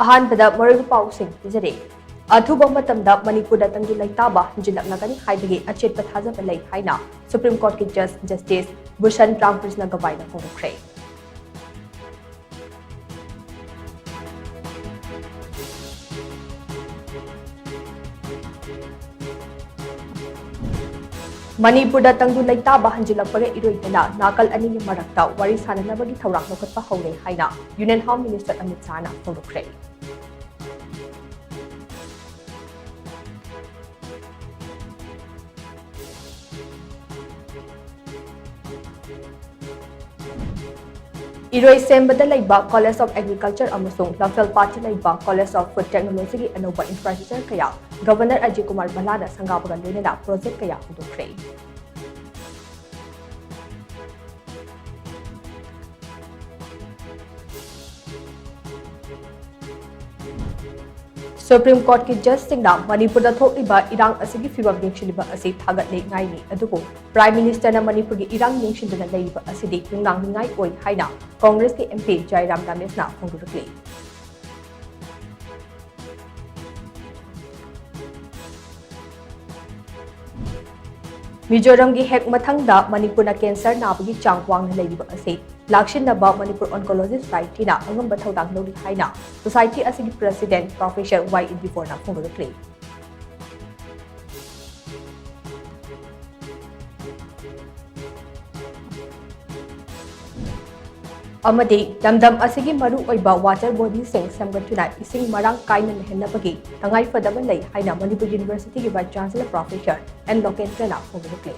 ꯑꯍꯥꯟꯕꯗ ꯃꯔꯨꯑꯣꯏꯕ ꯄꯥꯎꯁꯤꯡ ꯄꯤꯖꯔꯤ ꯑꯊꯨꯕ ꯃꯇꯝꯗ ꯃꯅꯤꯄꯨꯔꯗ ꯇꯪꯗꯨ ꯂꯩꯇꯥꯕ ꯍꯟꯖꯤꯜꯂꯛꯂꯒꯅꯤ ꯍꯥꯏꯕꯒꯤ ꯑꯆꯦꯠꯄ ꯊꯥꯖꯕ ꯂꯩ ꯍꯥꯏꯅ ꯁꯨꯄ꯭ꯔꯤꯝ ꯀꯣꯔꯠꯀꯤ ꯖꯁꯇꯤꯁ ꯚꯨꯁꯟ ꯔꯥꯝꯀ꯭ꯔꯤꯁꯅ ꯒꯕꯥꯏꯅ ꯐꯣꯡꯗꯣꯛꯈ꯭ꯔꯦ꯫ ꯃꯅꯤꯄꯨꯔꯗ ꯇꯪꯗꯨ ꯂꯩꯇꯥꯕ ꯍꯟꯖꯤꯜꯂꯛꯄꯒ ꯏꯔꯣꯏꯗꯅ ꯅꯥꯀꯜ ꯑꯅꯤꯒꯤ ꯃꯔꯛꯇ ꯋꯥꯔꯤ ꯁꯥꯅꯅꯕꯒꯤ ꯊꯧꯔꯥꯡ ꯂꯧꯈꯠꯄ ꯍꯧꯔꯦ ꯍꯥꯏꯅ ꯌꯨꯅꯤꯌꯟ ꯍꯣꯝ ꯃꯤꯅꯤꯁꯇꯔ ꯑꯃꯤꯠ ꯁꯥꯍꯅ ꯐꯣꯡꯗꯣꯛꯈ꯭ꯔꯦ꯫ ꯏꯔꯣꯏꯁꯦꯝꯕꯗ ꯂꯩꯕ ꯀꯣꯂꯦꯖ ꯑꯣꯐ ꯑꯦꯒ꯭ꯔꯤꯀꯜꯆꯔ ꯑꯃꯁꯨꯡ ꯂꯝꯐꯦꯜꯄꯥꯠꯇ ꯂꯩꯕ ꯀꯣꯂꯦꯖ ꯑꯣꯐ ꯐꯨꯗ ꯇꯦꯛꯅꯣꯂꯣꯖꯤꯒꯤ ꯑꯅꯧꯕ ꯏꯟꯐ꯭ꯔꯥꯁ꯭ꯇ꯭ꯔꯛꯆꯔ ꯀꯌꯥ ꯒꯚꯔꯅꯔ ꯑꯖꯤꯠ ꯀꯨꯃꯥꯔ ꯚꯜꯂꯥꯅ ꯁꯪꯒꯥꯕꯒ ꯂꯣꯏꯅꯅ ꯄ꯭ꯔꯣꯖꯦꯛ ꯀꯌꯥ ꯍꯧꯗꯣꯛꯈ꯭ꯔꯦ꯫ ꯁꯨꯄ꯭ꯔꯤꯝ ꯀꯣꯔꯠꯀꯤ ꯖꯖꯁꯤꯡꯅ ꯃꯅꯤꯄꯨꯔꯗ ꯊꯣꯛꯂꯤꯕ ꯏꯔꯥꯡ ꯑꯁꯤꯒꯤ ꯐꯤꯚꯝ ꯌꯦꯡꯁꯤꯜꯂꯤꯕ ꯑꯁꯤ ꯊꯥꯒꯠꯂꯦ ꯉꯥꯏꯅꯤ ꯑꯗꯨꯕꯨ ꯄ꯭ꯔꯥꯏꯝ ꯃꯤꯅꯤꯁꯇꯔꯅ ꯃꯅꯤꯄꯨꯔꯒꯤ ꯏꯔꯥꯡ ꯌꯦꯡꯁꯤꯟꯗꯨꯅ ꯂꯩꯔꯤꯕ ꯑꯁꯤꯗꯤ ꯅꯨꯡꯅꯥꯡꯅꯤꯡꯉꯥꯏ ꯑꯣꯏ ꯍꯥꯏꯅ ꯀꯣꯡꯒ꯭ꯔꯦꯁꯀꯤ MP ꯖꯥꯏꯔꯥꯝ ꯔꯃꯦꯁꯅ ꯐꯣꯡꯗꯣꯛꯂꯤ꯫ ꯃꯤꯖꯣꯔꯥꯝꯒꯤ ꯍꯦꯛ ꯃꯊꯪꯗ ꯃꯅꯤꯄꯨꯔꯅ ꯀꯦꯟꯁꯔ ꯅꯥꯕꯒꯤ ꯆꯥꯡ ꯋꯥꯡꯅ ꯂꯩꯔꯤꯕ ꯑꯁꯤ ꯂꯥꯛꯁꯤꯟꯅꯕ ꯃꯅꯤꯄꯨꯔ ꯑꯣꯟꯀꯣꯂꯣꯖꯤ ꯁꯣꯁꯥꯏꯇꯤꯅ ꯑꯉꯝꯕ ꯊꯧꯗꯥꯡ ꯂꯧꯔꯤ ꯍꯥꯏꯅ ꯁꯣꯁꯥꯏꯇꯤ ꯑꯁꯤꯒꯤ ꯄ꯭ꯔꯁꯤꯗꯦꯟꯠ ꯄ꯭ꯔꯣꯐꯦꯁꯔ ꯋꯥꯏ ꯏꯟꯗꯤꯐꯣꯔꯅ ꯐꯣꯡꯗꯣꯛꯂꯤ꯫ ꯑꯃꯗꯤ ꯂꯝꯗꯝ ꯑꯁꯤꯒꯤ ꯃꯔꯨꯑꯣꯏꯕ ꯋꯥꯇꯔ ꯕꯣꯗꯤꯁꯤꯡ ꯁꯦꯝꯒꯠꯇꯨꯅ ꯏꯁꯤꯡ ꯃꯔꯥꯡ ꯀꯥꯏꯅ ꯂꯩꯍꯟꯅꯕꯒꯤ ꯇꯉꯥꯏꯐꯗꯕ ꯂꯩ ꯍꯥꯏꯅ ꯃꯅꯤꯄꯨꯔ ꯌꯨꯅꯤꯚꯔꯁꯤꯇꯤꯒꯤ ꯚꯥꯏꯁ ꯆꯥꯟꯁꯦꯂꯔ ꯄ꯭ꯔꯣꯐꯦꯁꯔ ꯑꯦꯟ ꯂꯣꯀꯦꯟꯗ꯭ꯔꯅ ꯐꯣꯡꯗꯣꯛꯂꯤ꯫